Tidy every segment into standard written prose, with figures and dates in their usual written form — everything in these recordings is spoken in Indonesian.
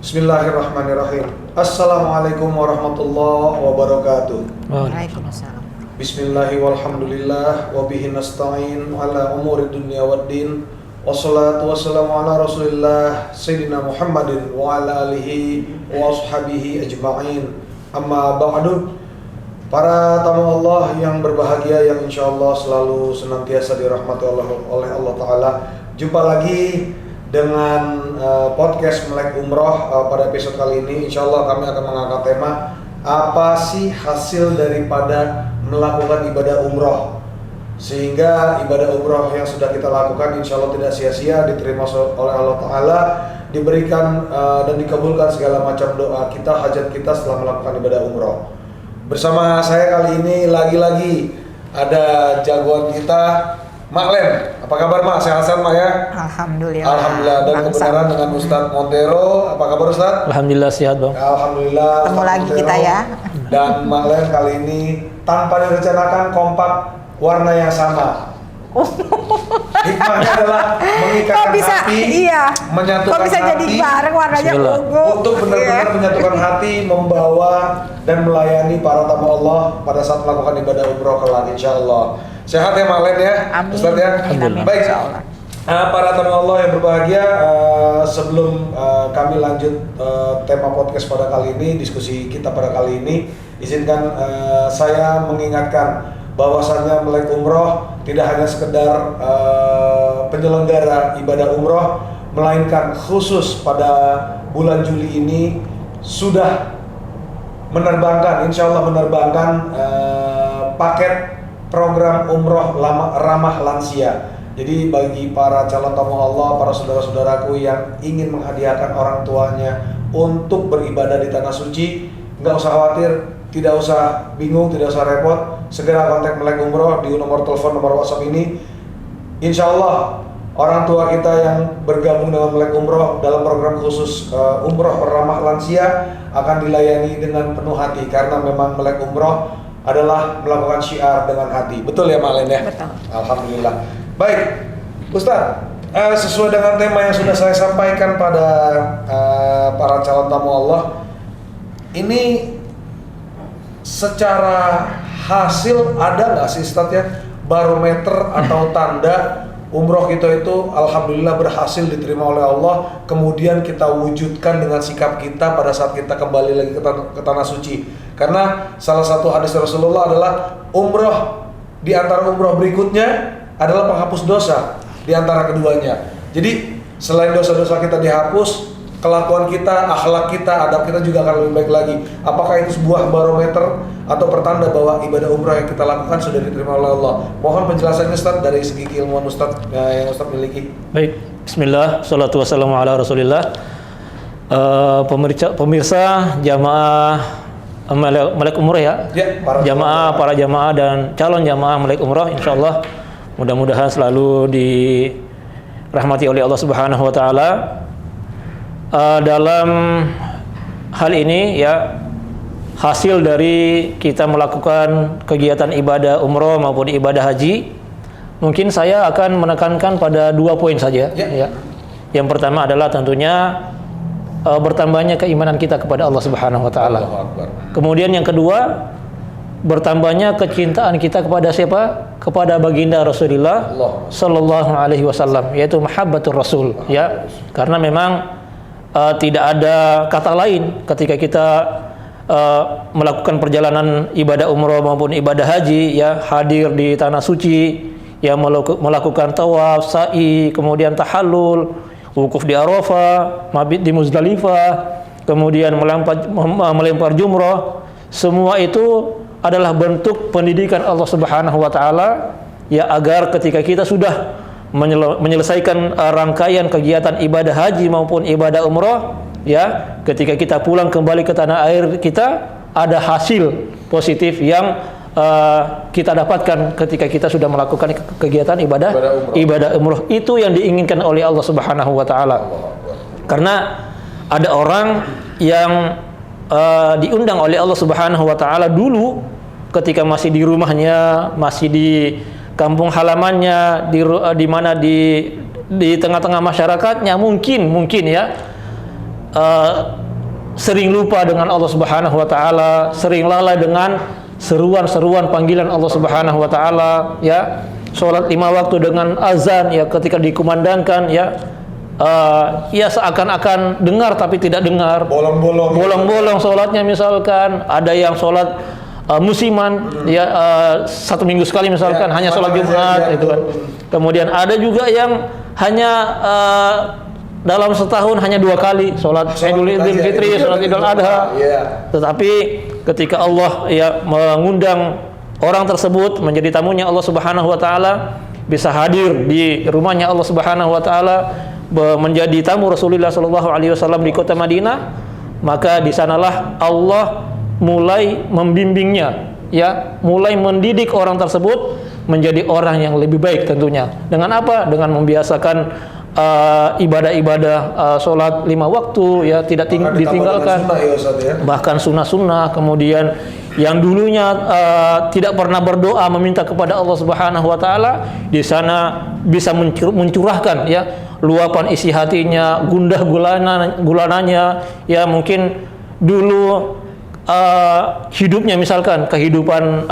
Bismillahirrahmanirrahim. Assalamualaikum warahmatullahi wabarakatuh. Waalaikumsalam. Bismillahi walhamdulillah wa bihi nasta'in ala umuri dunya waddin. Wassalatu wassalamu ala Rasulillah Sayyidina Muhammadin wa ala alihi wa ashabihi ajma'in. Amma ba'du. Para tamu Allah yang berbahagia, yang insyaallah selalu senantiasa dirahmati oleh Allah Ta'ala. Jumpa lagi dengan podcast Melek Umroh. Pada episode kali ini insyaallah kami akan mengangkat tema, apa sih hasil daripada melakukan ibadah umroh, sehingga ibadah umroh yang sudah kita lakukan insyaallah tidak sia-sia, diterima oleh Allah Ta'ala, diberikan dan dikabulkan segala macam doa kita, hajat kita setelah melakukan ibadah umroh. Bersama saya kali ini lagi-lagi ada jagoan kita, Mak Len. Apa kabar Mak? Sehat-sehat Mak ya? Alhamdulillah. Alhamdulillah. Dan kebenaran dengan Ustadz Montero. Apa kabar Ustadz? Alhamdulillah sehat Bang. Alhamdulillah. Ketemu lagi Montero. kita ya. Dan Mak Len kali ini tanpa direncanakan kompak, warna yang sama. Hikmahnya adalah mengikatkan hati, iya. menyatukan Kok bisa hati, jadi bareng warnanya Bismillah. ungu? untuk benar-benar menyatukan hati, membawa dan melayani para tamu Allah pada saat melakukan ibadah umroh kelak insyaallah. Sehat ya Mak Len ya? Amin. Ustadz ya? Amin. Baik. Insyaallah. Para tamu Allah yang berbahagia, sebelum kami lanjut tema podcast pada kali ini, diskusi kita pada kali ini, izinkan saya mengingatkan bahwasannya Melek Umroh tidak hanya sekedar penyelenggara ibadah umroh, melainkan khusus pada bulan Juli ini sudah menerbangkan, insya Allah menerbangkan paket program umroh ramah lansia. Jadi bagi para calon tamu Allah, para saudara-saudaraku yang ingin menghadiahkan orang tuanya untuk beribadah di Tanah Suci, nggak usah khawatir, tidak usah bingung, tidak usah repot. Segera kontak Melek Umroh di nomor telepon, nomor WhatsApp ini. Insya Allah orang tua kita yang bergabung dengan Melek Umroh dalam program khusus umroh ramah lansia akan dilayani dengan penuh hati, karena memang Melek Umroh adalah melakukan syiar dengan hati. Betul ya Mak Len ya? Betul. Alhamdulillah. Baik, Ustadz, sesuai dengan tema yang sudah saya sampaikan pada para calon tamu Allah, ini secara hasil ada nggak sih Ustadz ya barometer atau tanda umroh kita itu alhamdulillah berhasil diterima oleh Allah, kemudian kita wujudkan dengan sikap kita pada saat kita kembali lagi ke Tanah Suci. Karena salah satu hadis Rasulullah adalah umroh di antara umroh berikutnya adalah penghapus dosa di antara keduanya. Jadi selain dosa-dosa kita dihapus, kelakuan kita, akhlak kita, adab kita juga akan lebih baik lagi. Apakah itu sebuah barometer atau pertanda bahwa ibadah umrah yang kita lakukan sudah diterima oleh Allah? Mohon penjelasannya Ustaz dari segi keilmuan Ustaz yang Ustaz miliki. Baik, bismillah, salatu wassalamu ala Rasulillah. Pemirsa jamaah Melek Umroh ya. Ya, Para jamaah dan calon jamaah Melek Umroh, insyaallah mudah-mudahan selalu dirahmati oleh Allah Subhanahu wa taala. Dalam hal ini ya, hasil dari kita melakukan kegiatan ibadah umroh maupun ibadah haji, mungkin saya akan menekankan pada 2 poin saja ya. Yang pertama adalah tentunya bertambahnya keimanan kita kepada Allah Subhanahu wa taala. Kemudian yang kedua, bertambahnya kecintaan kita kepada siapa? Kepada baginda Rasulullah sallallahu alaihi wasallam, yaitu mahabbatur Rasul ya. Karena memang tidak ada kata lain ketika kita melakukan perjalanan ibadah umroh maupun ibadah haji ya, hadir di Tanah Suci ya, melakukan tawaf, sa'i, kemudian tahallul, wukuf di Arafah, mabit di Muzdalifah, kemudian melempar jumrah. Semua itu adalah bentuk pendidikan Allah Subhanahu wa taala ya, agar ketika kita sudah menyelesaikan rangkaian kegiatan ibadah haji maupun ibadah umroh ya, ketika kita pulang kembali ke tanah air kita, ada hasil positif yang kita dapatkan ketika kita sudah melakukan kegiatan ibadah umroh. Itu yang diinginkan oleh Allah Subhanahu wa taala. Karena ada orang yang diundang oleh Allah Subhanahu wa taala dulu ketika masih di rumahnya, masih di kampung halamannya, di mana di tengah-tengah masyarakatnya, mungkin ya sering lupa dengan Allah Subhanahu wa taala, sering lalai dengan seruan-seruan panggilan Allah Subhanahu wa taala, ya. Salat 5 waktu dengan azan, ya, ketika dikumandangkan, ya, ya seakan-akan dengar tapi tidak dengar. Bolong-bolong salatnya, misalkan ada yang salat musiman, ya, 1 minggu sekali misalkan, hanya salat Jumat, itu kan. Kemudian ada juga yang hanya dalam setahun hanya 2 kali salat Idul Fitri, salat Idul Adha. Tetapi ketika Allah, ya, mengundang orang tersebut menjadi tamunya Allah Subhanahu wa taala, bisa hadir di rumahnya Allah Subhanahu wa taala, menjadi tamu Rasulullah sallallahu alaihi wasallam di kota Madinah, maka di sanalah Allah mulai membimbingnya, ya, mulai mendidik orang tersebut menjadi orang yang lebih baik tentunya. Dengan apa? Dengan membiasakan ibadah-ibadah sholat 5 waktu, ya, tidak ditinggalkan, bahkan sunnah-sunnah. Kemudian yang dulunya tidak pernah berdoa meminta kepada Allah Subhanahu wa taala, di sana bisa mencurahkan, ya, luapan isi hatinya, gundah gulananya, ya, mungkin dulu hidupnya misalkan kehidupan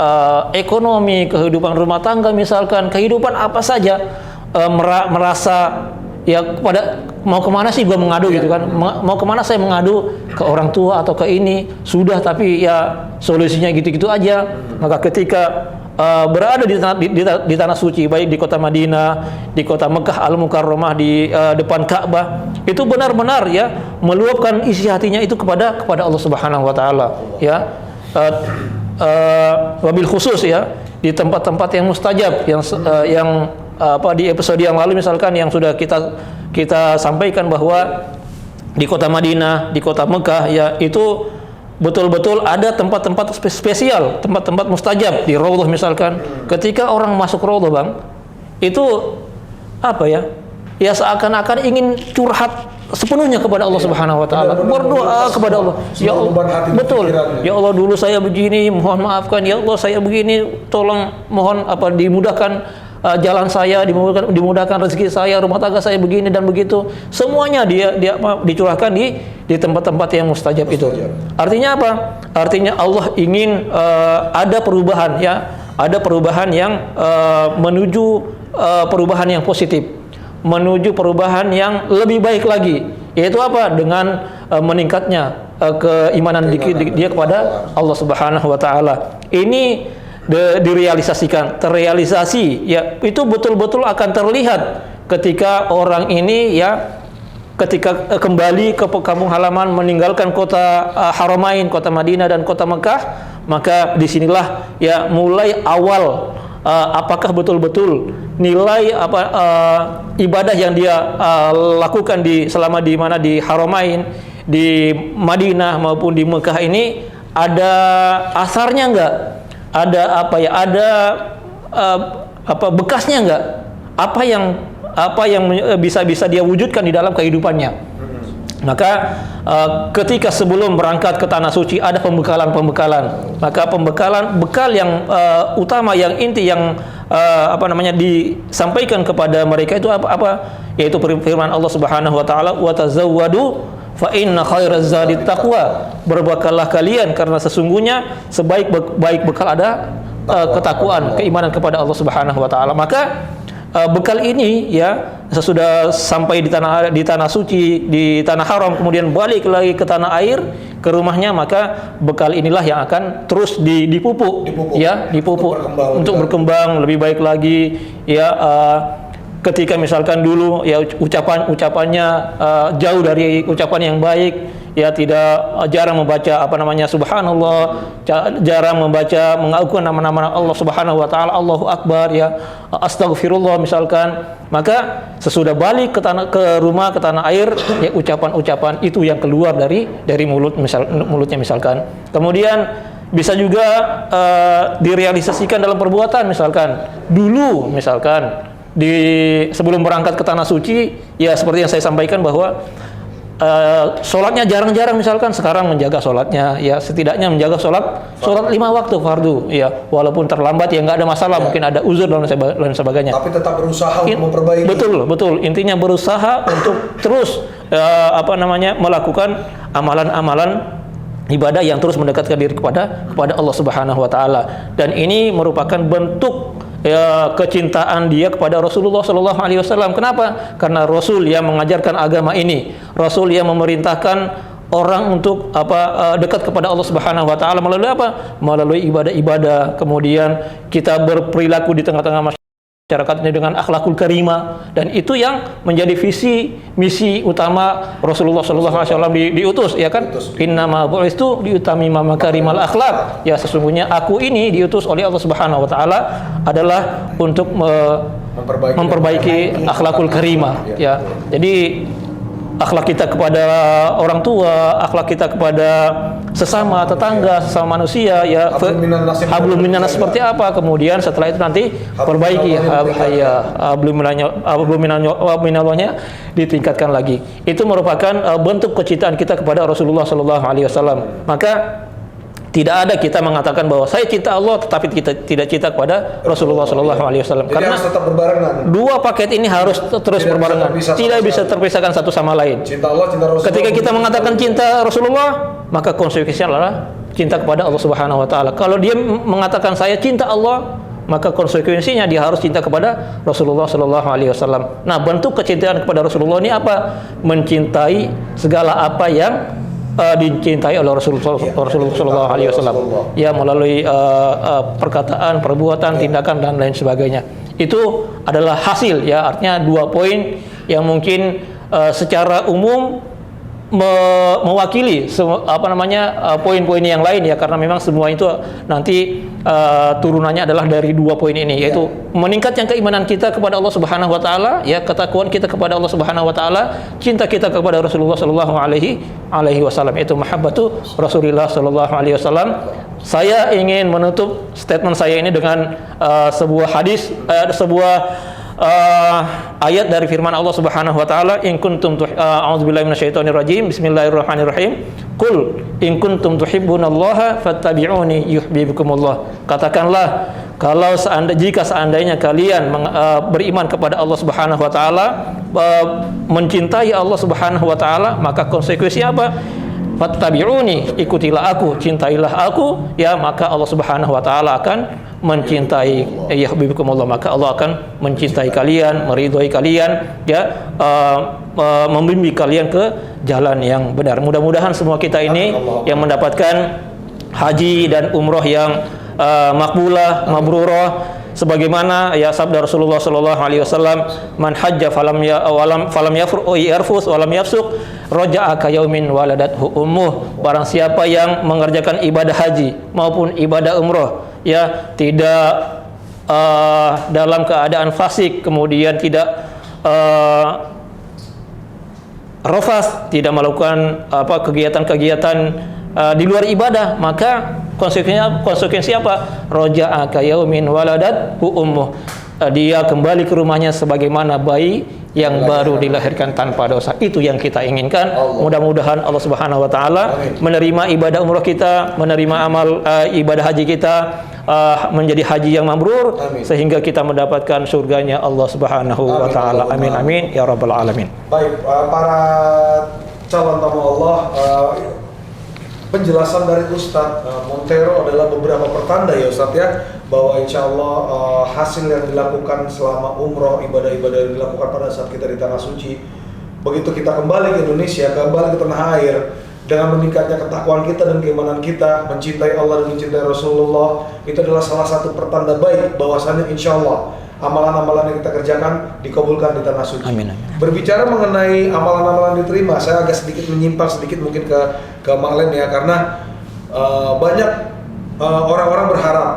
ekonomi, kehidupan rumah tangga misalkan, kehidupan apa saja, merasa, ya, mau kemana sih gua mengadu, gitu kan, mau kemana saya mengadu, ke orang tua atau ke ini, sudah, tapi ya solusinya gitu-gitu aja. Maka ketika berada di tanah suci, baik di kota Madinah, di kota Mekah Al-Mukarramah, di depan Ka'bah, itu benar-benar, ya, meluapkan isi hatinya itu kepada Allah Subhanahu wa taala, ya. Wabil khusus, ya, di tempat-tempat yang mustajab, yang di episode yang lalu misalkan yang sudah kita sampaikan bahwa di kota Madinah, di kota Mekah, ya, itu betul-betul ada tempat-tempat spesial, tempat-tempat mustajab. Di Raudhah misalkan, ketika orang masuk Raudhah, Bang, itu apa, ya, ya seakan-akan ingin curhat sepenuhnya kepada Allah Subhanahu wa taala, berdoa kepada Allah. Ya Allah, betul. Ya Allah, dulu saya begini, mohon maafkan. Ya Allah, saya begini, tolong, mohon dimudahkan jalan saya, dimudahkan rezeki saya, rumah tangga saya begini dan begitu. Semuanya dia dicurahkan di tempat-tempat yang mustajab itu. Artinya apa? Artinya Allah ingin ada perubahan, ya, ada perubahan yang menuju perubahan yang positif, menuju perubahan yang lebih baik lagi. Yaitu apa? Dengan meningkatnya keimanan dia kepada Allah Subhanahu wa taala. Ini terrealisasi, ya, itu betul-betul akan terlihat ketika orang ini, ya, ketika kembali ke kampung halaman, meninggalkan kota Haramain, kota Madinah dan kota Mekah. Maka disinilah, ya, mulai awal apakah betul-betul nilai ibadah yang dia lakukan selama di Haramain, di Madinah maupun di Mekah ini ada asarnya enggak? Ada bekasnya enggak? Apa yang bisa dia wujudkan di dalam kehidupannya? Maka ketika sebelum berangkat ke tanah suci ada pembekalan. Maka bekal yang utama, yang inti, yang disampaikan kepada mereka itu apa? Yaitu firman Allah Subhanahu wa taala, "Wa tazawwadu fa inna khairaz zadi taqwa." Berbekallah kalian karena sesungguhnya sebaik bekal ada ketakwaan, keimanan kepada Allah Subhanahu wa taala. Maka bekal ini, ya, sesudah sampai di tanah suci, di tanah haram, kemudian balik lagi ke tanah air, ke rumahnya, maka bekal inilah yang akan terus dipupuk, ya, untuk berkembang lebih baik lagi, ya. Ketika misalkan dulu, ya, ucapannya jauh dari ucapan yang baik, ya, jarang membaca subhanallah, jarang membaca mengakukan nama-nama Allah Subhanahu wa taala, Allahu Akbar, ya, astagfirullah misalkan. Maka sesudah balik ke rumah, ke tanah air, ya, ucapan-ucapan itu yang keluar dari mulutnya misalkan. Kemudian bisa juga direalisasikan dalam perbuatan, misalkan dulu, misalkan sebelum berangkat ke tanah suci, ya, seperti yang saya sampaikan bahwa sholatnya jarang-jarang misalkan, sekarang menjaga sholatnya, ya setidaknya menjaga sholat 5 waktu fardu, ya walaupun terlambat ya nggak ada masalah, mungkin ada uzur dan lain sebagainya. Tapi tetap berusaha untuk memperbaiki. Betul. Intinya berusaha untuk terus melakukan amalan-amalan ibadah yang terus mendekatkan diri kepada Allah Subhanahu wa taala. Dan ini merupakan bentuk kecintaan dia kepada Rasulullah Shallallahu Alaihi Wasallam. Kenapa? Karena Rasul yang mengajarkan agama ini, Rasul yang memerintahkan orang untuk dekat kepada Allah Subhanahu Wa Taala melalui apa? Melalui ibadah-ibadah. Kemudian kita berperilaku di tengah-tengah masyarakat ini dengan akhlakul karimah, dan itu yang menjadi visi misi utama Rasulullah Shallallahu Alaihi Wasallam diutus, ya kan? Innama bu'istu liutamima makarimal akhlak. Ya, sesungguhnya aku ini diutus oleh Allah Subhanahu Wa Taala adalah untuk memperbaiki akhlakul karimah. Ya, jadi akhlak kita kepada orang tua, akhlak kita kepada sesama tetangga, sesama manusia, ya hablum minan nas seperti apa, kemudian setelah itu nanti perbaiki hablum minallahnya ditingkatkan lagi. Itu merupakan bentuk kecintaan kita kepada Rasulullah Sallallahu Alaihi Wasallam. Maka tidak ada kita mengatakan bahwa saya cinta Allah tetapi kita tidak cinta kepada Rasulullah Sallallahu Alaihi Wasallam. Karena harus tetap berbarengan. Dua paket ini harus terus berbarengan. Tidak bisa terpisahkan satu sama lain. Cinta Allah, cinta Rasulullah. Ketika kita mengatakan cinta Rasulullah, maka konsekuensinya adalah cinta kepada Allah Subhanahu Wa Taala. Kalau dia mengatakan saya cinta Allah, maka konsekuensinya dia harus cinta kepada Rasulullah Sallallahu Alaihi Wasallam. Nah, bentuk kecintaan kepada Rasulullah ini apa? Mencintai segala apa yang dicintai oleh Rasulullah Sallallahu Alaihi Wasallam, ya melalui perkataan, perbuatan, tindakan dan lain sebagainya. Itu adalah hasil, ya artinya 2 poin yang mungkin secara umum mewakili poin-poin yang lain, ya karena memang semua itu nanti turunannya adalah dari 2 poin ini, yaitu meningkatnya keimanan kita kepada Allah Subhanahu Wa Taala, ya ketakwaan kita kepada Allah Subhanahu Wa Taala, cinta kita kepada Rasulullah Sallallahu Alaihi Wasallam, itu mahabbatu Rasulullah Sallallahu Alaihi Wasallam. Saya ingin menutup statement saya ini dengan sebuah hadis, ayat dari firman Allah Subhanahu wa taala, in kuntum a'udzubillahi minasyaitonir rajim, bismillahirrahmanirrahim, qul in kuntum tuhibbunallaha fattabi'uni yuhibbukumullah. Katakanlah, kalau jika seandainya kalian beriman kepada Allah Subhanahu wa taala, mencintai Allah Subhanahu wa taala, maka konsekuensinya apa? Fattabi'uni, ikutilah aku, cintailah aku, ya maka Allah Subhanahu wa taala akan mencintai, ya habibukumullah, maka Allah akan mencintai kalian, meridhoi kalian, ya membimbing kalian ke jalan yang benar. Mudah-mudahan semua kita ini yang mendapatkan haji dan umroh yang makbulah, mabrurah, sebagaimana ya sabda Rasulullah Sallallahu Alaihi Wasallam, man hajja falam yarfus walam yafsuq raja'a ka yaumin waladathu ummuh. Barang siapa yang mengerjakan ibadah haji maupun ibadah umroh, ya tidak dalam keadaan fasik, kemudian tidak rafas, tidak melakukan kegiatan-kegiatan di luar ibadah, maka konsekuensi apa? Raja'a ka yaumin waladathu ummuh. Dia kembali ke rumahnya sebagaimana bayi yang baru dilahirkan tanpa dosa. Itu yang kita inginkan. Mudah-mudahan Allah Subhanahu wa taala menerima ibadah umrah kita, menerima amal ibadah haji kita menjadi haji yang mabrur, sehingga kita mendapatkan surganya Allah Subhanahu wa taala. Amin amin ya rabbal alamin. Baik, para calon tamu Allah, penjelasan dari Ustadz Montero adalah beberapa pertanda ya Ustadz ya, bahwa insya Allah hasil yang dilakukan selama umroh, ibadah-ibadah yang dilakukan pada saat kita di Tanah Suci, begitu kita kembali ke Indonesia, kembali ke tanah air, dengan meningkatnya ketakwaan kita dan keimanan kita, mencintai Allah dan mencintai Rasulullah, itu adalah salah satu pertanda baik bahwasanya insya Allah amalan-amalan yang kita kerjakan dikabulkan di Tanah Suci. Amin. Berbicara mengenai amalan-amalan diterima, saya agak sedikit menyimpang sedikit mungkin ke Maklen ya, karena banyak orang-orang berharap,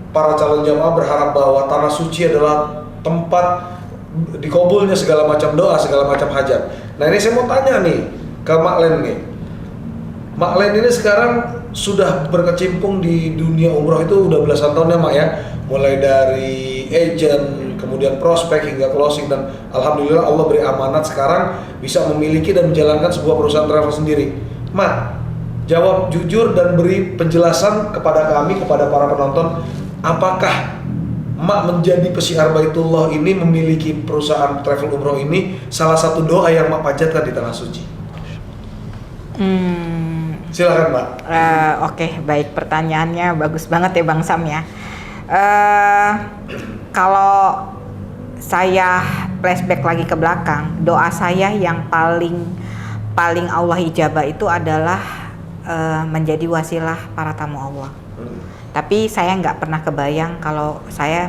para calon jamaah berharap bahwa Tanah Suci adalah tempat dikabulnya segala macam doa, segala macam hajat. Nah ini saya mau tanya nih ke Maklen nih. Maklen ini sekarang sudah berkecimpung di dunia umroh itu udah belasan tahun ya Mak ya, mulai dari dari agent, kemudian prospek hingga closing, dan alhamdulillah Allah beri amanat sekarang bisa memiliki dan menjalankan sebuah perusahaan travel sendiri. Mak, jawab jujur dan beri penjelasan kepada kami, kepada para penonton, apakah Mak menjadi pesiar Baitullah ini, memiliki perusahaan travel umroh ini, salah satu doa yang Mak panjatkan di tanah suci? Silakan Mak. Oke, baik, pertanyaannya bagus banget ya Bang Sam ya. Kalau saya flashback lagi ke belakang, doa saya yang paling Allah ijabah itu adalah menjadi wasilah para tamu Allah. Tapi saya nggak pernah kebayang kalau saya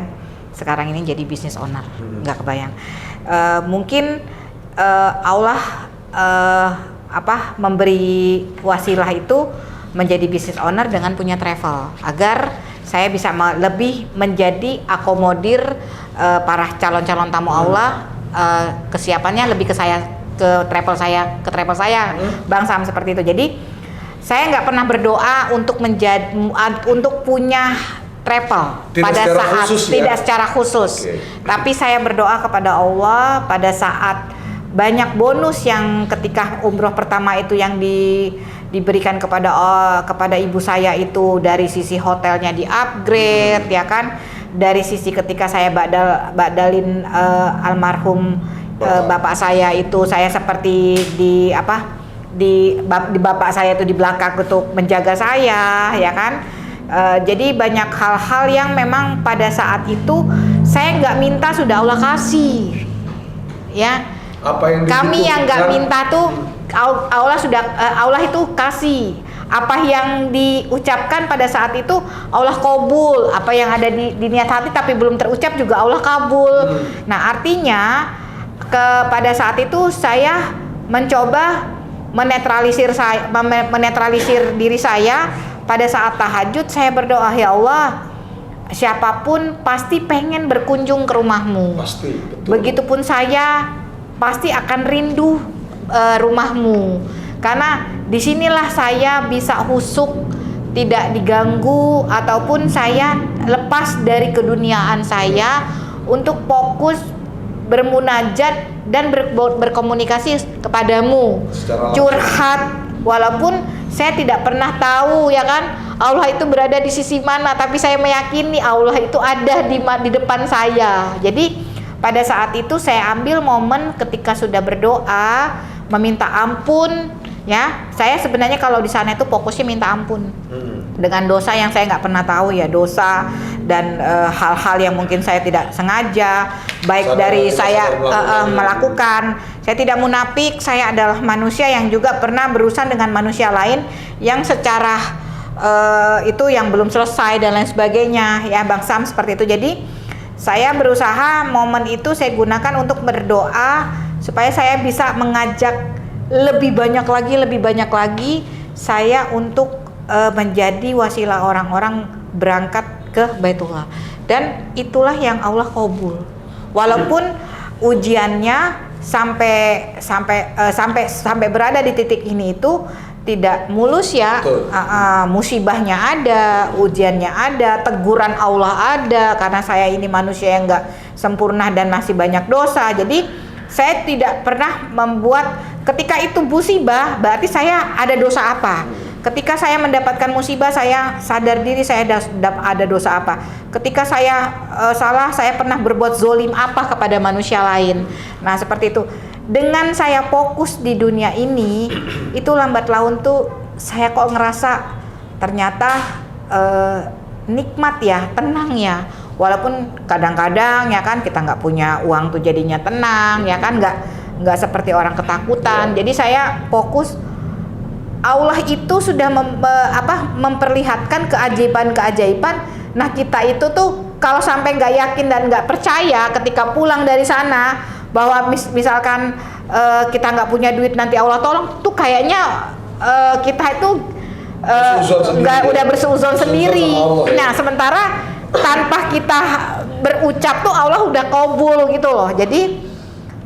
sekarang ini jadi business owner, nggak kebayang. Mungkin Allah memberi wasilah itu menjadi business owner dengan punya travel, agar saya bisa lebih menjadi akomodir para calon-calon tamu Allah, kesiapannya lebih ke saya, ke travel saya, Bang Sam, seperti itu. Jadi saya nggak pernah berdoa untuk untuk punya travel tidak secara khusus. Tapi saya berdoa kepada Allah pada saat banyak bonus yang ketika umroh pertama itu yang diberikan kepada ibu saya, itu dari sisi hotelnya di upgrade, ya kan, dari sisi ketika saya badalin almarhum bapak saya itu, saya seperti di bapak saya itu di belakang untuk menjaga saya, ya kan. Jadi banyak hal-hal yang memang pada saat itu saya nggak minta, sudah Allah kasih, ya. Kami yang nggak minta tuh Allah itu kasih. Apa yang diucapkan pada saat itu Allah kabul. Apa yang ada di niat hati tapi belum terucap juga Allah kabul. Nah, artinya pada saat itu saya mencoba menetralisir diri saya. Pada saat tahajud saya berdoa, ya Allah, siapapun pasti pengen berkunjung ke rumahmu. Pasti, betul. Begitupun saya pasti akan rindu rumahmu, karena disinilah saya bisa husuk, tidak diganggu, ataupun saya lepas dari keduniaan saya untuk fokus bermunajat dan berkomunikasi kepadamu, curhat, walaupun saya tidak pernah tahu, ya kan, Allah itu berada di sisi mana, tapi saya meyakini Allah itu ada di depan saya. Jadi pada saat itu saya ambil momen ketika sudah berdoa, meminta ampun, ya. Saya sebenarnya kalau di sana itu fokusnya minta ampun dengan dosa yang saya nggak pernah tahu, ya, dosa dan hal-hal yang mungkin saya tidak sengaja, baik dari saya melakukan. Saya tidak munafik, saya adalah manusia yang juga pernah berurusan dengan manusia lain yang secara itu yang belum selesai dan lain sebagainya, ya Bang Sam, seperti itu. Jadi saya berusaha momen itu saya gunakan untuk berdoa supaya saya bisa mengajak lebih banyak lagi saya untuk menjadi wasilah orang-orang berangkat ke Baitullah, dan itulah yang Allah kabul. Walaupun ujiannya sampai berada di titik ini itu tidak mulus, ya. Musibahnya ada, ujiannya ada, teguran Allah ada, karena saya ini manusia yang nggak sempurna dan masih banyak dosa. Jadi saya tidak pernah membuat ketika itu musibah berarti saya ada dosa apa. Ketika saya mendapatkan musibah, saya sadar diri saya ada dosa apa. Ketika saya salah, saya pernah berbuat zolim apa kepada manusia lain. Nah, seperti itu. Dengan saya fokus di dunia ini, itu lambat laun tuh saya kok ngerasa ternyata nikmat, ya, tenang, ya. Walaupun kadang-kadang, ya kan, kita nggak punya uang tuh jadinya tenang, ya kan, nggak seperti orang ketakutan. Jadi saya fokus, Allah itu sudah memperlihatkan keajaiban-keajaiban. Nah, kita itu tuh kalau sampai nggak yakin dan nggak percaya ketika pulang dari sana, bahwa misalkan kita nggak punya duit nanti Allah tolong, tuh kayaknya kita itu udah berseuzon sendiri. Nah, sementara tanpa kita berucap tuh Allah udah kabul gitu loh. Jadi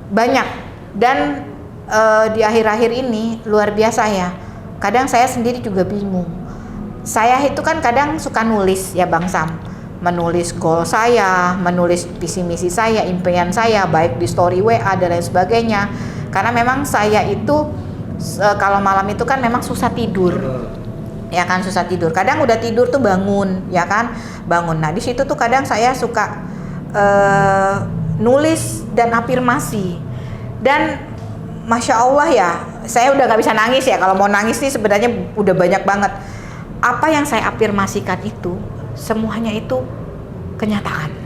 banyak, dan di akhir-akhir ini luar biasa, ya. Kadang saya sendiri juga bingung. Saya itu kan kadang suka nulis, ya Bang Sam. menulis goal saya, menulis visi misi saya, impian saya, baik di story WA dan lain sebagainya. Karena memang saya itu kalau malam itu kan memang susah tidur. Ya kan, susah tidur. Kadang udah tidur tuh bangun, ya kan? Bangun. Nah, di situ tuh kadang saya suka nulis dan afirmasi. Dan Masya Allah ya, saya udah gak bisa nangis ya. Kalau mau nangis nih sebenarnya udah banyak banget. Apa yang saya afirmasikan itu, semuanya itu kenyataan.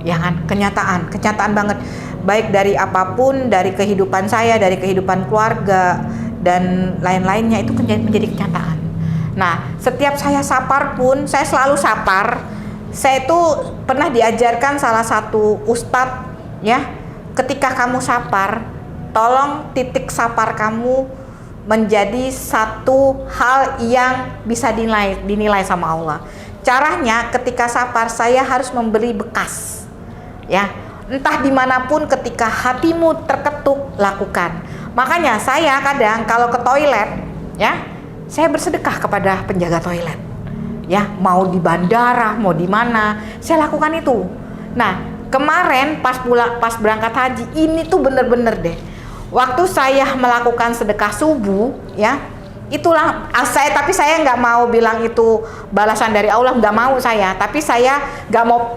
Ya kan? Kenyataan banget. Baik dari apapun, dari kehidupan saya, dari kehidupan keluarga, dan lain-lainnya itu menjadi kenyataan. Nah, setiap saya sapar pun, saya selalu sapar. Saya itu pernah diajarkan salah satu ustadz, ya, ketika kamu sapar, tolong titik sapar kamu menjadi satu hal yang bisa dinilai sama Allah. Caranya ketika sapar, saya harus memberi bekas, ya. Entah dimanapun ketika hatimu terketuk, lakukan. Makanya saya kadang kalau ke toilet, ya, saya bersedekah kepada penjaga toilet, ya, mau di bandara, mau di mana, saya lakukan itu. Nah, kemarin pas berangkat haji, ini tuh bener-bener deh, waktu saya melakukan sedekah subuh, ya, itulah tapi saya nggak mau bilang itu balasan dari Allah, nggak mau saya, tapi saya nggak mau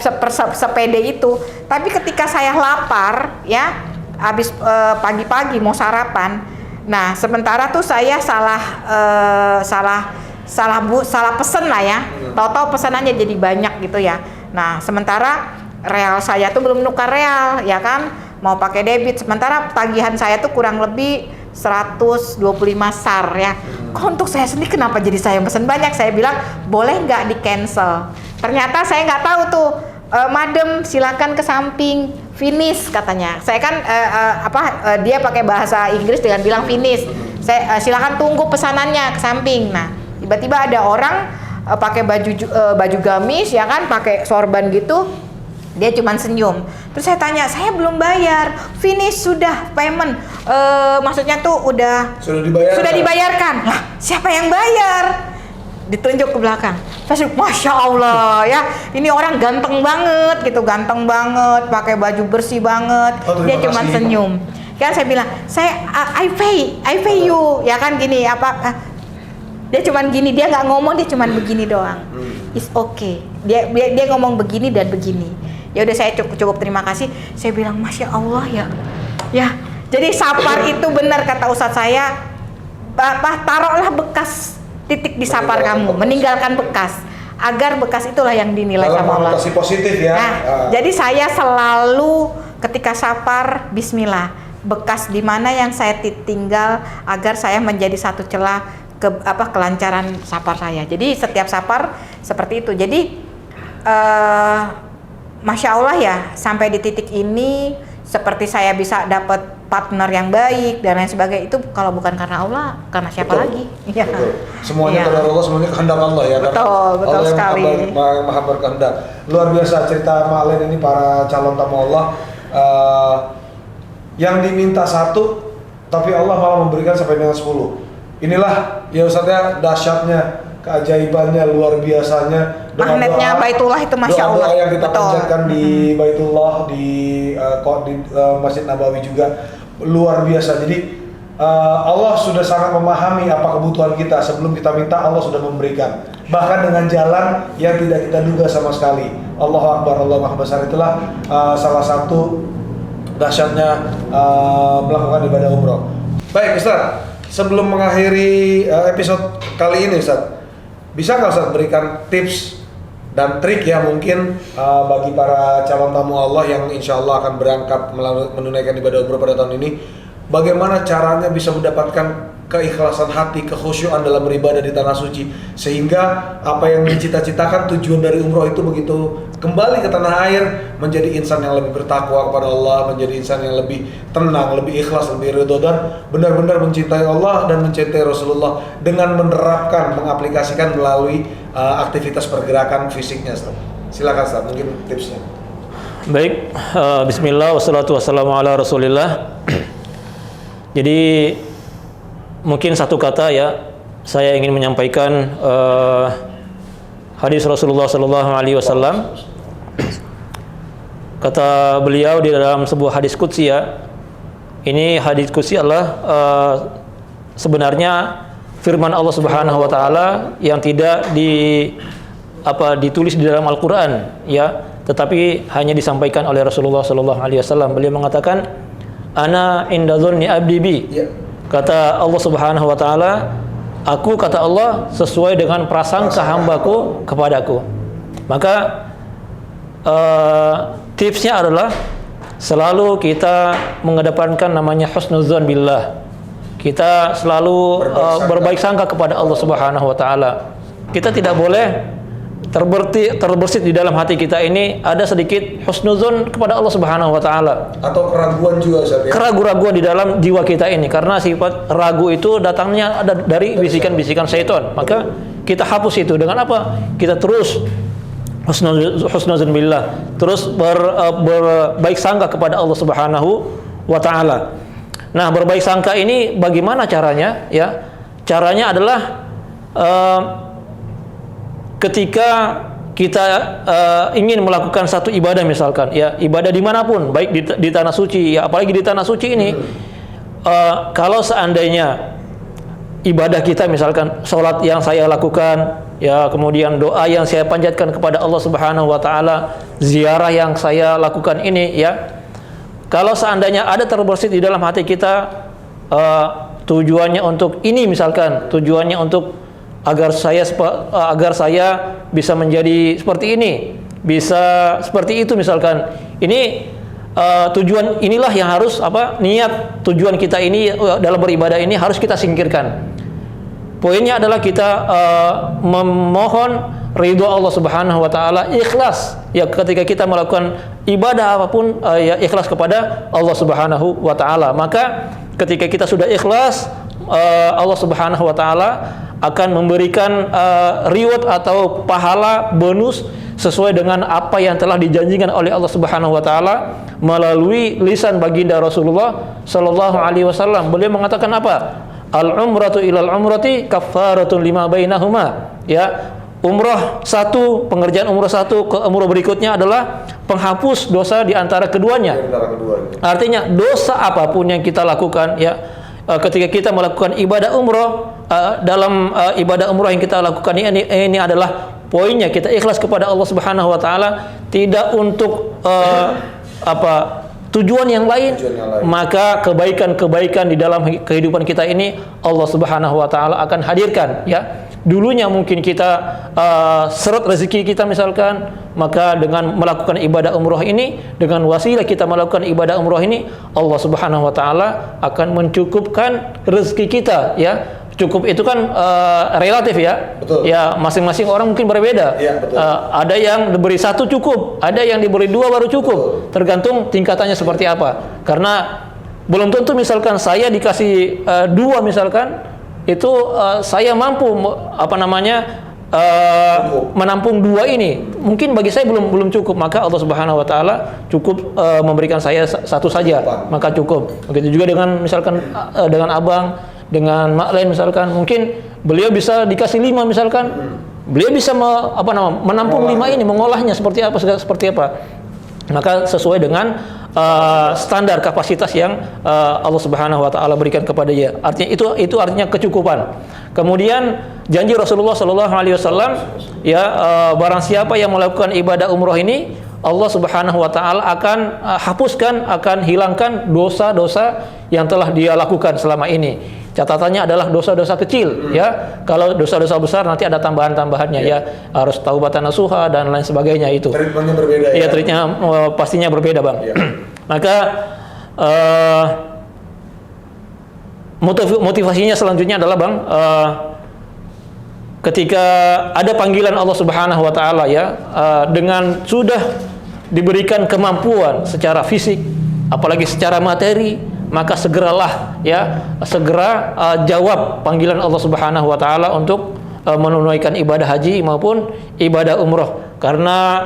sepede itu. Tapi ketika saya lapar, ya, habis pagi-pagi mau sarapan. Nah, sementara tuh saya salah pesen lah ya. Tahu-tahu pesanannya jadi banyak gitu ya. Nah, sementara real saya tuh belum nukar real, ya kan? Mau pakai debit. Sementara tagihan saya tuh kurang lebih 125 SAR ya. Kok untuk saya sendiri kenapa jadi saya pesen banyak? Saya bilang, boleh nggak di cancel? Ternyata saya nggak tahu tuh. Madam, silakan ke samping, finish katanya. Saya kan dia pakai bahasa Inggris dengan bilang finish. Saya silakan tunggu pesanannya ke samping. Nah, tiba-tiba ada orang pakai baju gamis, ya kan, pakai sorban gitu. Dia cuman senyum. Terus saya tanya, saya belum bayar. Finish sudah payment. Maksudnya tuh sudah dibayarkan. Lah, siapa yang bayar? Ditunjuk ke belakang. Saya Masya Allah ya, ini orang ganteng banget gitu, ganteng banget, pakai baju bersih banget. Dia cuma senyum. Kan saya bilang, I pay you, ya kan gini apa? Dia cuman gini, dia nggak ngomong, dia cuman begini doang. It's okay. Dia ngomong begini dan begini. Ya udah, saya cukup terima kasih. Saya bilang Masya Allah ya. Ya, jadi sapar itu benar kata ustadz saya. Taruhlah bekas titik di sapar kamu, meninggalkan bekas, agar bekas itulah yang dinilai sama Allah. Konotasi positif ya. Nah, jadi saya selalu ketika sapar Bismillah, bekas di mana yang saya tinggal agar saya menjadi satu celah kelancaran sapar saya. Jadi setiap sapar seperti itu. Jadi Masya Allah ya, sampai di titik ini seperti saya bisa dapat partner yang baik dan lain sebagainya, itu kalau bukan karena Allah, karena siapa lagi? Ya. Betul. Semuanya karena Allah, semuanya kehendak Allah ya. Betul Allah sekali. yang maha berkehendak. Luar biasa cerita Ma'len ini, para calon tamu Allah. Yang diminta satu, tapi Allah malah memberikan sampai dengan 10. Inilah ya Ustaz ya, dahsyatnya, keajaibannya, luar biasanya. Magnetnya Baitullah itu Masya Allah. Doa yang kita panjatkan di Baitullah, di Masjid Nabawi juga luar biasa. Jadi Allah sudah sangat memahami apa kebutuhan kita. Sebelum kita minta, Allah sudah memberikan. Bahkan dengan jalan yang tidak kita duga sama sekali. Allahu Akbar, Allah Maha Besar. Itulah salah satu dahsyatnya melakukan ibadah umroh. Baik Ustaz, sebelum mengakhiri episode kali ini Ustaz, bisa nggak Ustaz berikan tips dan trik ya mungkin bagi para calon tamu Allah yang insya Allah akan berangkat menunaikan ibadah umroh pada tahun ini, bagaimana caranya bisa mendapatkan keikhlasan hati, kekhusyuan dalam beribadah di tanah suci, sehingga apa yang dicita-citakan tujuan dari umroh itu begitu kembali ke tanah air, menjadi insan yang lebih bertakwa kepada Allah, menjadi insan yang lebih tenang, lebih ikhlas, lebih ridho, dan benar-benar mencintai Allah dan mencintai Rasulullah dengan menerapkan, mengaplikasikan melalui aktivitas pergerakan fisiknya. Silakan Ustaz, mungkin tipsnya. Baik, bismillah, wassalatu wassalamu ala rasulillah. Jadi mungkin satu kata ya, saya ingin menyampaikan hadis Rasulullah SAW Kata beliau di dalam sebuah hadis qudsi ya. Ini hadis qudsi adalah sebenarnya firman Allah Subhanahu wa taala yang tidak ditulis di dalam Al-Qur'an ya, tetapi hanya disampaikan oleh Rasulullah sallallahu alaihi wasallam. Beliau mengatakan, "Ana inda dzanni abdi bi." Kata Allah Subhanahu wa taala, aku kata Allah sesuai dengan prasangka hambaku kepadaku. Maka tipsnya adalah selalu kita mengedepankan namanya husnuzan billah. Kita selalu berbaik sangka kepada Allah Subhanahu wa taala. Kita tidak boleh terbersit di dalam hati kita ini ada sedikit husnuzan kepada Allah Subhanahu wa taala. Atau keraguan juga Ustaz ya? Keraguan di dalam jiwa kita ini, karena sifat ragu itu datangnya ada dari bisikan-bisikan syaitan. Maka kita hapus itu dengan apa? Kita terus husnuzan billah, terus berbaik sangka kepada Allah Subhanahu wa taala. Nah, berbaik sangka ini bagaimana caranya ya? Caranya adalah ketika kita ingin melakukan satu ibadah misalkan ya, ibadah dimanapun, baik di tanah suci ya, apalagi di tanah suci ini, kalau seandainya ibadah kita misalkan sholat yang saya lakukan ya, kemudian doa yang saya panjatkan kepada Allah Subhanahu wa taala, ziarah yang saya lakukan ini ya, kalau seandainya ada terbersit di dalam hati kita tujuannya untuk ini misalkan, tujuannya untuk agar saya bisa menjadi seperti ini, bisa seperti itu misalkan. Ini tujuan inilah yang harus niat tujuan kita ini dalam beribadah ini harus kita singkirkan. Poinnya adalah kita memohon ridho Allah Subhanahu wa taala, ikhlas ya ketika kita melakukan ibadah apapun ya ikhlas kepada Allah Subhanahu wa taala. Maka ketika kita sudah ikhlas, Allah Subhanahu wa taala akan memberikan reward atau pahala bonus sesuai dengan apa yang telah dijanjikan oleh Allah Subhanahu wa taala melalui lisan baginda Rasulullah sallallahu alaihi wasallam. Beliau mengatakan apa? Al-umratu ilal umrati kaffaratun lima bainahuma. Ya, umrah satu, pengerjaan umrah satu ke umrah berikutnya adalah penghapus dosa di antara keduanya. Artinya dosa apapun yang kita lakukan ya, ketika kita melakukan ibadah umrah, dalam ibadah umrah yang kita lakukan ini adalah poinnya kita ikhlas kepada Allah Subhanahu wa taala, tidak untuk tujuan yang lain, maka kebaikan-kebaikan di dalam kehidupan kita ini Allah Subhanahu wa taala akan hadirkan ya. Dulunya mungkin kita seret rezeki kita misalkan, maka dengan melakukan ibadah umrah ini, dengan wasilah kita melakukan ibadah umrah ini, Allah Subhanahu wa taala akan mencukupkan rezeki kita ya. Cukup itu kan relatif ya. Betul. Ya, masing-masing orang mungkin berbeda. Ya, ada yang diberi satu cukup, ada yang diberi dua baru cukup. Betul. Tergantung tingkatannya seperti apa. Karena belum tentu misalkan saya dikasih dua misalkan, itu saya mampu menampung dua ini. Mungkin bagi saya belum cukup, maka Allah Subhanahu wa taala cukup memberikan saya satu saja, maka cukup. Begitu juga dengan misalkan dengan abang, dengan mak lain misalkan, mungkin beliau bisa dikasih 5 misalkan, beliau bisa menampung 5 ini, mengolahnya seperti apa, maka sesuai dengan standar kapasitas yang Allah Subhanahu wa taala berikan kepada dia. Artinya itu artinya kecukupan. Kemudian janji Rasulullah sallallahu alaihi wasallam ya, barang siapa yang melakukan ibadah umroh ini, Allah Subhanahu wa taala akan hapuskan, akan hilangkan dosa-dosa yang telah dia lakukan selama ini. Catatannya adalah dosa-dosa kecil ya. Kalau dosa-dosa besar nanti ada tambahan-tambahannya ya, harus taubatan nasuha dan lain sebagainya itu. Treatmentnya berbeda ya. Iya, treatnya pastinya berbeda, Bang. Ya. Maka motivasinya selanjutnya adalah, Bang, ketika ada panggilan Allah Subhanahu wa taala ya, dengan sudah diberikan kemampuan secara fisik, apalagi secara materi, maka segera jawab panggilan Allah Subhanahu wa taala untuk menunaikan ibadah haji maupun ibadah umroh. Karena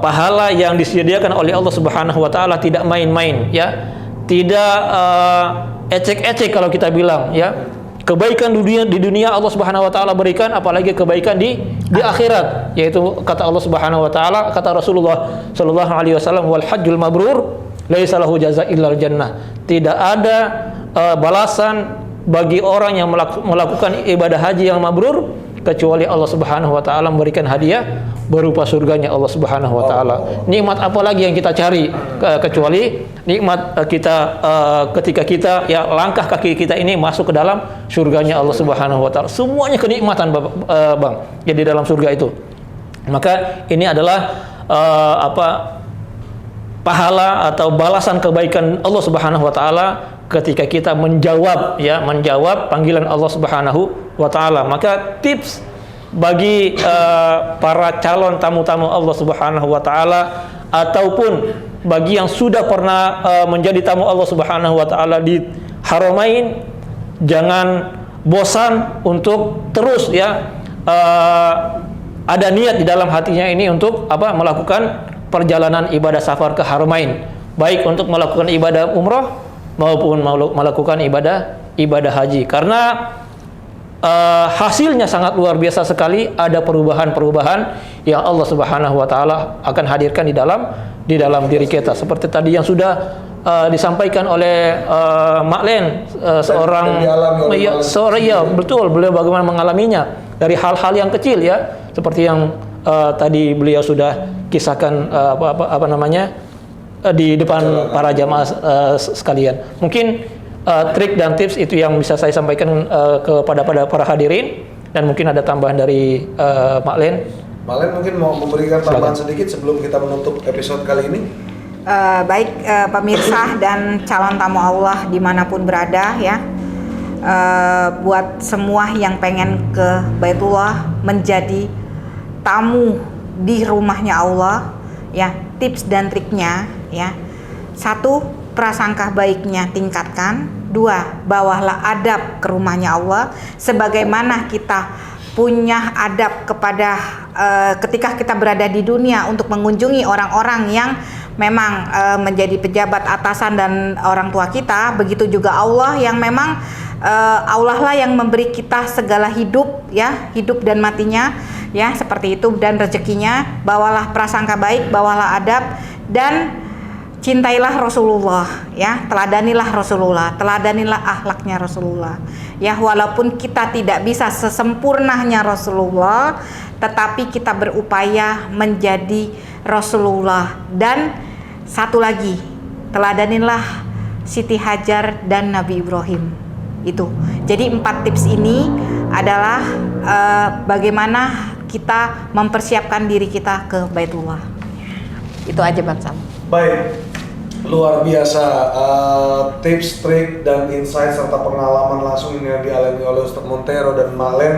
pahala yang disediakan oleh Allah Subhanahu wa taala tidak main-main ya. Tidak ecek-ecek kalau kita bilang ya. kebaikan di dunia Allah Subhanahu wa taala berikan, apalagi kebaikan di akhirat, yaitu kata Allah Subhanahu wa taala, kata Rasulullah sallallahu alaihi wasallam, wal hajjul mabrur laisa lahu jazaa illal jannah. Tidak ada balasan bagi orang yang melakukan ibadah haji yang mabrur kecuali Allah Subhanahu wa taala memberikan hadiah berupa surganya Allah Subhanahu wa taala. Nikmat apa lagi yang kita cari kecuali nikmat kita ketika kita langkah kaki kita ini masuk ke dalam surganya Allah Subhanahu wa taala. Semuanya kenikmatan Bang. Jadi dalam surga itu. Maka ini adalah pahala atau balasan kebaikan Allah Subhanahu wa taala ketika kita menjawab panggilan Allah Subhanahu wa taala. Maka tips bagi para calon tamu-tamu Allah Subhanahu wa taala ataupun bagi yang sudah pernah menjadi tamu Allah Subhanahu wa taala di Haramain, jangan bosan untuk terus ada niat di dalam hatinya ini untuk melakukan perjalanan ibadah safar ke Haramain, baik untuk melakukan ibadah umroh maupun melakukan ibadah haji, karena hasilnya sangat luar biasa sekali. Ada perubahan-perubahan yang Allah Subhanahu wa taala akan hadirkan di dalam diri kita, seperti tadi yang sudah disampaikan oleh Mak Len, betul, beliau bagaimana mengalaminya dari hal-hal yang kecil seperti yang tadi beliau sudah kisahkan di depan para jamaah sekalian. Mungkin trik dan tips itu yang bisa saya sampaikan kepada para hadirin, dan mungkin ada tambahan dari Mak Len. Mak Len mungkin mau memberikan tambahan sedikit sebelum kita menutup episode kali ini. Baik pemirsa dan calon tamu Allah dimanapun berada buat semua yang pengen ke Baitullah menjadi tamu di rumahnya Allah, tips dan triknya satu, prasangka baiknya tingkatkan. Dua, bawalah adab ke rumahnya Allah sebagaimana kita punya adab kepada ketika kita berada di dunia untuk mengunjungi orang-orang yang memang menjadi pejabat atasan dan orang tua kita. Begitu juga Allah yang memang Allah lah yang memberi kita segala hidup hidup dan matinya seperti itu, dan rezekinya. Bawalah prasangka baik, bawalah adab, dan cintailah Rasulullah teladanilah Rasulullah, teladanilah akhlaknya Rasulullah walaupun kita tidak bisa sesempurnanya Rasulullah, tetapi kita berupaya menjadi Rasulullah. Dan satu lagi, teladanilah Siti Hajar dan Nabi Ibrahim. Itu jadi 4 tips ini adalah bagaimana kita mempersiapkan diri kita ke Baitullah. Itu aja Bang Sam. Baik, luar biasa tips, trik, dan insight serta pengalaman langsung yang dialami oleh Ustadz Montero dan Mak Len,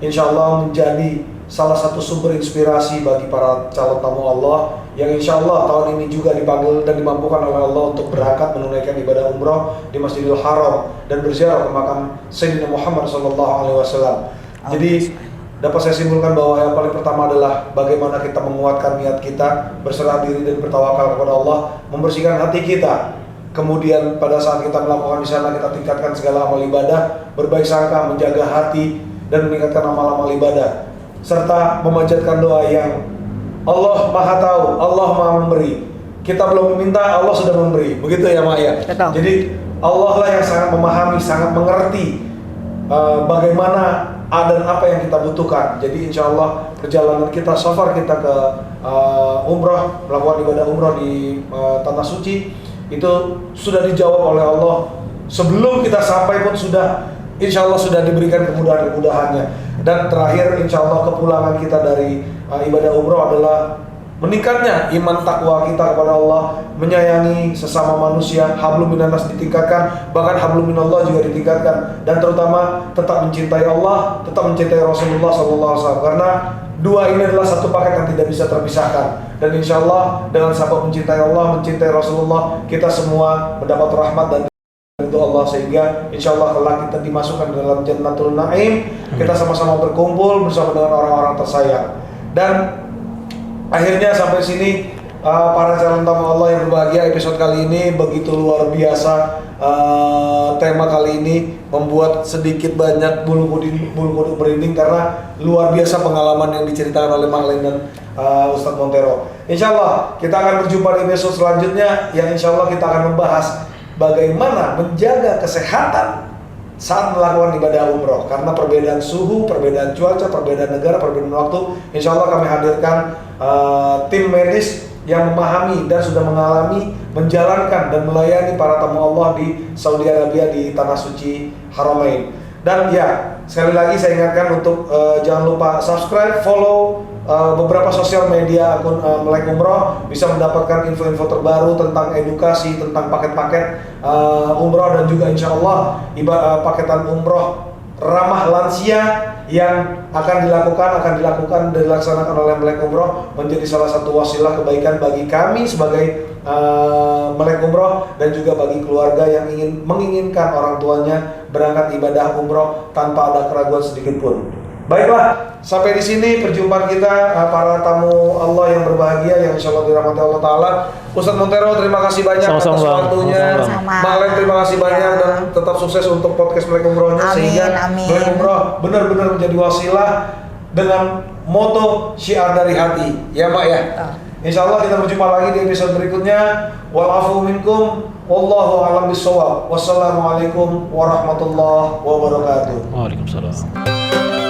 insya Allah menjadi salah satu sumber inspirasi bagi para calon tamu Allah yang insya Allah tahun ini juga dipanggil dan dimampukan oleh Allah untuk berangkat menunaikan ibadah umroh di Masjidil Haram dan berziarah ke makam Sayyidina Muhammad SAW. Jadi dapat saya simpulkan bahwa yang paling pertama adalah bagaimana kita menguatkan niat kita, berserah diri dan bertawakal kepada Allah, membersihkan hati kita. Kemudian pada saat kita melakukan di sana, kita tingkatkan segala amal ibadah, berbaik sangka, menjaga hati, dan meningkatkan amal-amal ibadah, serta memanjatkan doa yang Allah Maha Tahu, Allah Maha Memberi. Kita belum meminta, Allah sudah memberi. Begitu ya Mak ya? Betul. Jadi Allah lah yang sangat memahami, sangat mengerti bagaimana dan apa yang kita butuhkan. Jadi insya Allah perjalanan kita, safar kita ke umrah, melakukan ibadah umrah di tanah suci, itu sudah dijawab oleh Allah. Sebelum kita sampai pun sudah, insya Allah sudah diberikan kemudahan-kemudahannya. Dan terakhir insya Allah kepulangan kita dari ibadah umrah adalah meningkatnya iman takwa kita kepada Allah, menyayangi sesama manusia, hablum minannas ditingkatkan, bahkan hablum minallah juga ditingkatkan, dan terutama tetap mencintai Allah, tetap mencintai Rasulullah SAW, karena dua ini adalah satu paket yang tidak bisa terpisahkan. Dan insya Allah dengan sabab mencintai Allah, mencintai Rasulullah, kita semua mendapat rahmat dan itu Allah, sehingga insya Allah kelak kita dimasukkan dalam Jannatul Naim, kita sama-sama berkumpul bersama dengan orang-orang tersayang. Dan akhirnya sampai sini para calon tamu Allah yang berbahagia, episode kali ini begitu luar biasa tema kali ini. membuat sedikit banyak bulu kuduk merinding karena luar biasa pengalaman yang diceritakan oleh Mang Leng dan Ustadz Montero. Insya Allah kita akan berjumpa di episode selanjutnya yang insya Allah kita akan membahas bagaimana menjaga kesehatan saat melakukan ibadah umroh, karena perbedaan suhu, perbedaan cuaca, perbedaan negara, perbedaan waktu. Insya Allah kami hadirkan tim medis yang memahami dan sudah mengalami, menjalankan dan melayani para tamu Allah di Saudi Arabia di Tanah Suci Haramain. Dan ya, sekali lagi saya ingatkan untuk jangan lupa subscribe, follow beberapa sosial media akun Melek Umroh, bisa mendapatkan info-info terbaru tentang edukasi, tentang paket-paket umroh, dan juga insya Allah paketan umroh ramah lansia yang akan dilaksanakan oleh Melek Umroh, menjadi salah satu wasilah kebaikan bagi kami sebagai Melek Umroh dan juga bagi keluarga yang menginginkan orang tuanya berangkat ibadah umroh tanpa ada keraguan sedikit pun. Baiklah, sampai di sini perjumpaan kita para tamu Allah yang berbahagia yang insya Allah dirahmati Allah Ta'ala. Ustadz Montero, terima kasih banyak atas waktunya. Mang Leng, terima kasih banyak dan tetap sukses untuk podcast Melek Umrohnya, sehingga Melek Umroh benar-benar menjadi wasilah dengan moto syiar dari hati. Ya Pak ya. Insya Allah kita berjumpa lagi di episode berikutnya. Wal afu minkum, wallahu a'lam bishawab. Wassalamualaikum warahmatullahi wabarakatuh. Waalaikumsalam.